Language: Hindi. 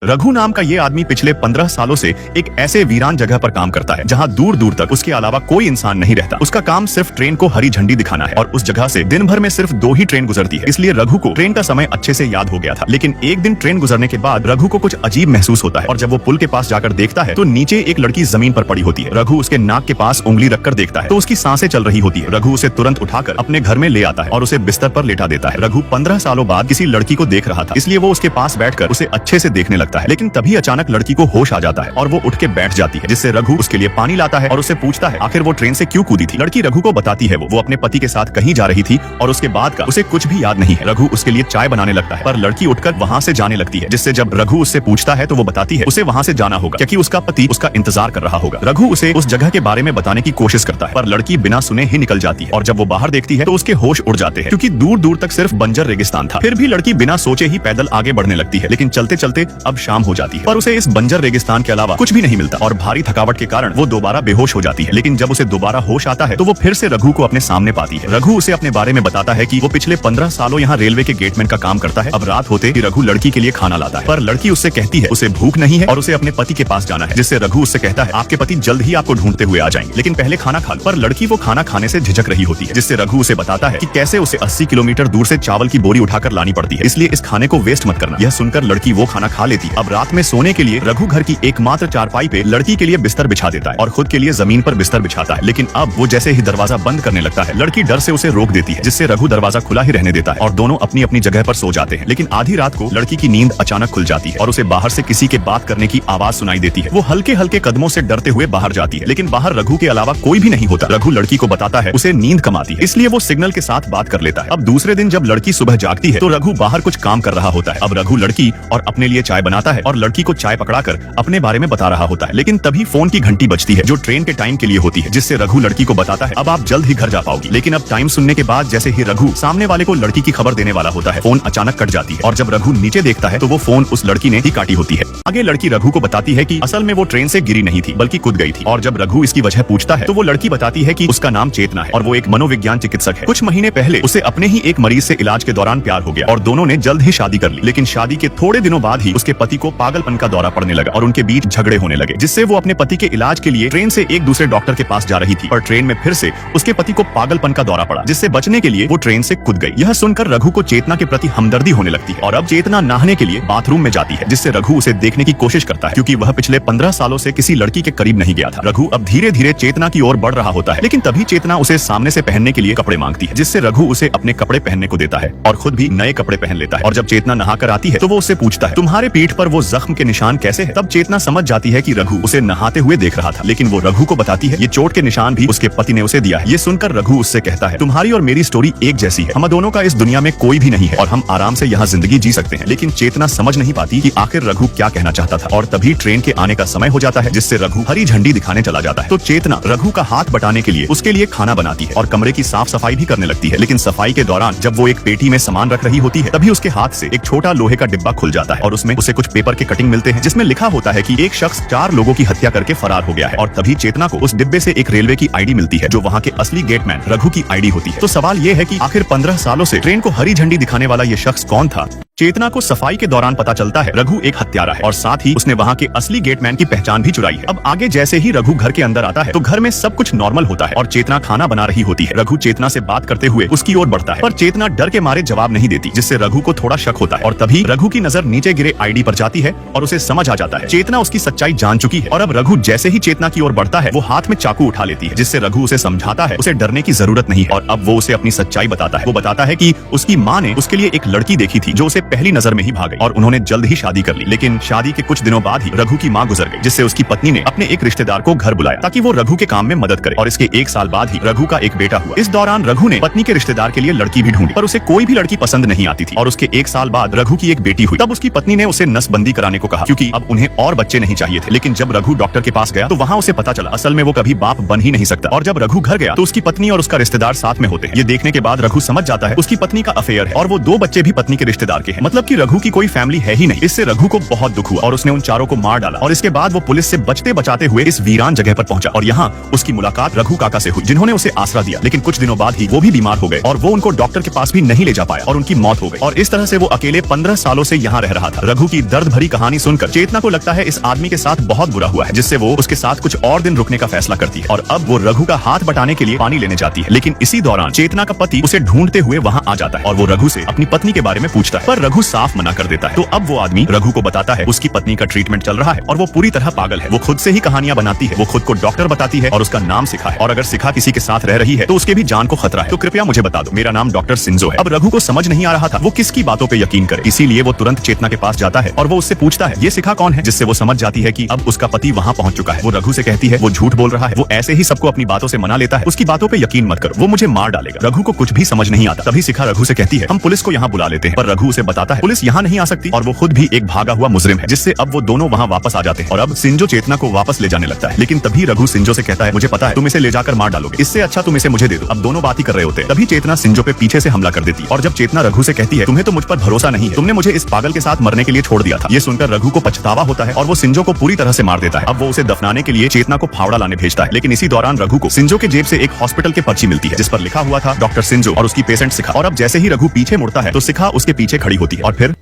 रघु नाम का ये आदमी पिछले 15 सालों से एक ऐसे वीरान जगह पर काम करता है जहां दूर दूर तक उसके अलावा कोई इंसान नहीं रहता। उसका काम सिर्फ ट्रेन को हरी झंडी दिखाना है और उस जगह से दिन भर में सिर्फ 2 ही ट्रेन गुजरती है। इसलिए रघु को ट्रेन का समय अच्छे से याद हो गया था। लेकिन एक दिन ट्रेन गुजरने के बाद रघु को कुछ अजीब महसूस होता है और जब वो पुल के पास जाकर देखता है तो नीचे एक लड़की जमीन पर पड़ी होती है। रघु उसके नाक के पास उंगली रखकर देखता है तो उसकी सांसें चल रही होती है। रघु उसे तुरंत उठाकर अपने घर में ले आता है और उसे बिस्तर पर लेटा देता है। रघु 15 सालों बाद किसी लड़की को देख रहा था, इसलिए वो उसके पास बैठकर उसे अच्छे से देखने लगता है। लेकिन तभी अचानक लड़की को होश आ जाता है और वो उठ के बैठ जाती है, जिससे रघु उसके लिए पानी लाता है और उससे पूछता है आखिर वो ट्रेन से क्यों कूदी थी। लड़की रघु को बताती है वो अपने पति के साथ कहीं जा रही थी और उसके बाद का उसे कुछ भी याद नहीं है। रघु उसके लिए चाय बनाने लगता है पर लड़की उठकर वहाँ से जाने लगती है, जिससे जब रघु उससे पूछता है तो वो बताती है उसे वहाँ से जाना होगा क्योंकि उसका पति उसका इंतजार कर रहा होगा। रघु उसे उस जगह के बारे में बताने की कोशिश करता है पर लड़की बिना सुने ही निकल जाती है और जब वो बाहर देखती है तो उसके होश उड़ जाते हैं क्योंकि दूर दूर तक सिर्फ बंजर रेगिस्तान था। फिर भी लड़की बिना सोचे ही पैदल आगे बढ़ने लगती है, लेकिन चलते चलते अब शाम हो जाती है पर उसे इस बंजर रेगिस्तान के अलावा कुछ भी नहीं मिलता और भारी थकावट के कारण वो दोबारा बेहोश हो जाती है। लेकिन जब उसे दोबारा होश आता है तो वो फिर से रघु को अपने सामने पाती है। रघु उसे अपने बारे में बताता है कि वो पिछले 15 सालों यहाँ रेलवे के गेटमैन का काम करता है। अब रात होते ही रघु लड़की के लिए खाना लाता है पर लड़की उससे कहती है उसे भूख नहीं है और उसे अपने पति के पास जाना है, जिससे रघु उससे कहता है आपके पति जल्द ही आपको ढूंढते हुए आ जाएंगे, लेकिन पहले खाना खा लो। पर लड़की वो खाना खाने से झिझक रही होती है, जिससे रघु उसे बताता है कि कैसे उसे 80 किलोमीटर दूर से चावल की बोरी उठाकर लानी पड़ती है, इसलिए इस खाने को वेस्ट मत करना। यह सुनकर लड़की वो खाना खा लेती है। अब रात में सोने के लिए रघु घर की एकमात्र चारपाई पे लड़की के लिए बिस्तर बिछा देता है और खुद के लिए जमीन पर बिस्तर बिछाता है। लेकिन अब वो जैसे ही दरवाजा बंद करने लगता है लड़की डर से उसे रोक देती है, जिससे रघु दरवाजा खुला ही रहने देता है और दोनों अपनी अपनी जगह पर सो जाते हैं। लेकिन आधी रात को लड़की की नींद अचानक खुल जाती है और उसे बाहर से किसी के बात करने की आवाज सुनाई देती है। वो हल्के हल्के कदमों से डरते हुए बाहर जाती है, लेकिन बाहर रघु के अलावा कोई भी नहीं होता। रघु लड़की को बताता है उसे नींद कम आती है, इसलिए वो सिग्नल के साथ बात कर लेता है। अब दूसरे दिन जब लड़की सुबह जागती है तो रघु बाहर कुछ काम कर रहा होता है। अब रघु लड़की और अपने लिए चाय बनाता है और लड़की को चाय पकड़ाकर अपने बारे में बता रहा होता है। लेकिन तभी फोन की घंटी बजती है जो ट्रेन के टाइम के लिए होती है, जिससे रघु लड़की को बताता है अब आप जल्द ही घर जा पाओगी। लेकिन अब टाइम सुनने के बाद जैसे ही रघु सामने वाले को लड़की की खबर देने वाला होता है फोन अचानक कट जाती है और जब रघु नीचे देखता है तो वो फोन उस लड़की ने ही काटी होती है। आगे लड़की रघु को बताती है कि असल में वो ट्रेन से गिरी नहीं थी बल्कि कूद गई थी और जब रघु इसकी वजह पूछता है तो वो लड़की बताती है कि उसका नाम चेतना है और वो एक मनोविज्ञान चिकित्सक है। कुछ महीने पहले उसे अपने ही एक मरीज से इलाज के दौरान प्यार हो गया और दोनों ने जल्द ही शादी कर ली। लेकिन शादी के थोड़े दिनों बाद ही उसके पति को पागलपन का दौरा पड़ने लगा और उनके बीच झगड़े होने लगे, जिससे वो अपने पति के इलाज के लिए ट्रेन से एक दूसरे डॉक्टर के पास जा रही थी और ट्रेन में फिर से उसके पति को पागलपन का दौरा पड़ा, जिससे बचने के लिए वो ट्रेन से कूद गई। यह सुनकर रघु को चेतना के प्रति हमदर्दी होने लगती है और अब चेतना नहाने के लिए बाथरूम में जाती है, जिससे रघु उसे देखने की कोशिश करता है क्योंकि वह पिछले 15 सालों से किसी लड़की के करीब नहीं गया था। रघु अब धीरे धीरे चेतना की ओर बढ़ रहा होता है, लेकिन तभी चेतना उसे सामने से पहनने के लिए कपड़े मांगती है, जिससे रघु उसे अपने कपड़े पहनने को देता है और खुद भी नए कपड़े पहन लेता है। और जब चेतना नहाकर आती है तो वो उससे पूछता है तुम्हारे पीठ पर वो जख्म के निशान कैसे है। तब चेतना समझ जाती है कि रघु उसे नहाते हुए देख रहा था, लेकिन वो रघु को बताती है ये चोट के निशान भी उसके पति ने उसे दिया है। ये सुनकर रघु उससे कहता है तुम्हारी और मेरी स्टोरी एक जैसी है, हम दोनों का इस दुनिया में कोई भी नहीं है और हम आराम से यहाँ जिंदगी जी सकते हैं। लेकिन चेतना समझ नहीं पाती कि आखिर रघु क्या कहना चाहता था और तभी ट्रेन के आने का समय हो जाता है, जिससे रघु हरी झंडी दिखाने चला जाता है। तो चेतना रघु का हाथ बटाने के लिए उसके लिए खाना बनाती है और कमरे की साफ सफाई भी करने लगती है। लेकिन सफाई के दौरान जब वो एक पेटी में सामान रख रही होती है तभी उसके हाथ से एक छोटा लोहे का डिब्बा खुल जाता है और उसमें उसे कुछ पेपर के कटिंग मिलते हैं, जिसमें लिखा होता है कि एक शख्स 4 लोगों की हत्या करके फरार हो गया है। और तभी चेतना को उस डिब्बे से एक रेलवे की आईडी मिलती है जो वहाँ के असली गेटमैन रघु की आईडी होती है। तो सवाल ये है कि आखिर 15 सालों से ट्रेन को हरी झंडी दिखाने वाला ये शख्स कौन था। चेतना को सफाई के दौरान पता चलता है रघु एक हत्यारा है और साथ ही उसने वहाँ के असली गेटमैन की पहचान भी चुराई है। अब आगे जैसे ही रघु घर के अंदर आता है तो घर में सब कुछ नॉर्मल होता है और चेतना खाना बना रही होती है। रघु चेतना से बात करते हुए उसकी ओर बढ़ता है पर चेतना डर के मारे जवाब नहीं देती, जिससे रघु को थोड़ा शक होता है और तभी रघु की नजर नीचे गिरे आईडी पर जाती है और उसे समझ आ जाता है चेतना उसकी सच्चाई जान चुकी है। और अब रघु जैसे ही चेतना की ओर बढ़ता है वो हाथ में चाकू उठा लेती है, जिससे रघु उसे समझाता है उसे डरने की जरूरत नहीं है और अब वो उसे अपनी सच्चाई बताता है। वो बताता है कि उसकी माँ ने उसके लिए एक लड़की देखी थी जो उसे पहली नजर में ही भाग गई और उन्होंने जल्द ही शादी कर ली। लेकिन शादी के कुछ दिनों बाद ही रघु की माँ गुजर गई, जिससे उसकी पत्नी ने अपने एक रिश्तेदार को घर बुलाया ताकि वो रघु के काम में मदद करे और इसके 1 साल बाद ही रघु का एक बेटा हुआ। इस दौरान रघु ने पत्नी के रिश्तेदार के लिए लड़की भी ढूंढी पर उसे कोई भी लड़की पसंद नहीं आती थी और उसके 1 साल बाद रघु की एक बेटी हुई। तब उसकी पत्नी ने उसे नसबंदी कराने को कहा क्योंकि अब उन्हें और बच्चे नहीं चाहिए थे। लेकिन जब रघु डॉक्टर के पास गया तो वहाँ उसे पता चला असल में वो कभी बाप बन ही नहीं सकता। और जब रघु घर गया तो उसकी पत्नी और उसका रिश्तेदार साथ में होते हैं। ये देखने के बाद रघु समझ जाता है उसकी पत्नी का अफेयर है और वो 2 बच्चे भी पत्नी के रिश्तेदार के हैं। हैं। मतलब कि रघु की कोई फैमिली है ही नहीं। इससे रघु को बहुत दुख हुआ और उसने उन चारों को मार डाला और इसके बाद वो पुलिस से बचते बचाते हुए इस वीरान जगह पर पहुंचा और यहाँ उसकी मुलाकात रघु काका से हुई, जिन्होंने उसे आसरा दिया। लेकिन कुछ दिनों बाद ही वो भी बीमार हो गए और वो उनको डॉक्टर के पास भी नहीं ले जा पाया और उनकी मौत हो गई। और इस तरह से वो अकेले 15 सालों से यहाँ रह रहा था। रघु की दर्द भरी कहानी सुनकर चेतना को लगता है इस आदमी के साथ बहुत बुरा हुआ है, जिससे वो उसके साथ कुछ और दिन रुकने का फैसला करती है और अब वो रघु का हाथ बटाने के लिए पानी लेने जाती है। लेकिन इसी दौरान चेतना का पति उसे ढूंढते हुए वहाँ आ जाता है और वो रघु से अपनी पत्नी के बारे में पूछता है, पर रघु साफ मना कर देता है। तो अब वो आदमी रघु को बताता है उसकी पत्नी का ट्रीटमेंट चल रहा है और वो पूरी तरह पागल है। वो खुद से ही कहानियां बनाती है, वो खुद को डॉक्टर बताती है और उसका नाम सिखा है और अगर सिखा किसी के साथ रह रही है तो उसके भी जान को खतरा है। तो कृपया मुझे बता दो, मेरा नाम डॉक्टर सिंजो है। अब रघु को समझ नहीं आ रहा था वो किसकी बातों पे यकीन करे, इसीलिए वो तुरंत चेतना के पास जाता है और वो उससे पूछता है ये सिखा कौन है, जिससे वो समझ जाती है कि अब उसका पति वहाँ पहुंच चुका है। वो रघु से कहती है वो झूठ बोल रहा है, वो ऐसे ही सबको अपनी बातों से मना लेता है, उसकी बातों पे यकीन मत करो, वो मुझे मार डालेगा। रघु को कुछ भी समझ नहीं आता। तभी सिखा रघु से कहती है हम पुलिस को यहाँ बुला लेते हैं, पर रघु उसे बताता है पुलिस यहाँ नहीं आ सकती और वो खुद भी एक भागा हुआ मुजरिम है, जिससे अब वो दोनों वहाँ वापस आ जाते हैं और अब सिंजो चेतना को वापस ले जाने लगता है। लेकिन तभी रघु सिंजो से कहता है मुझे पता है तुम इसे ले जाकर मार डालोगे, इससे अच्छा तुम इसे मुझे दे दो। अब दोनों बात ही कर रहे होते हैं। तभी चेतना सिंजो पे पीछे से हमला कर देती है और जब चेतना रघु से कहती है तुम्हें तो मुझ पर भरोसा नहीं है, तुमने मुझे इस पागल के साथ मरने के लिए छोड़ दिया था। ये सुनकर रघु को पछतावा होता है और वो सिंजो को पूरी तरह से मार देता है। अब वो उसे दफनाने के लिए चेतना को फावड़ा लाने भेजता है। लेकिन इसी दौरान रघु को सिंजो के जेब से एक हॉस्पिटल की पर्ची मिलती है जिस पर लिखा हुआ था डॉक्टर सिंजो और उसकी पेशेंट सिखा। और अब जैसे ही रघु पीछे मुड़ता है तो सिखा उसके पीछे खड़ी होती है और फिर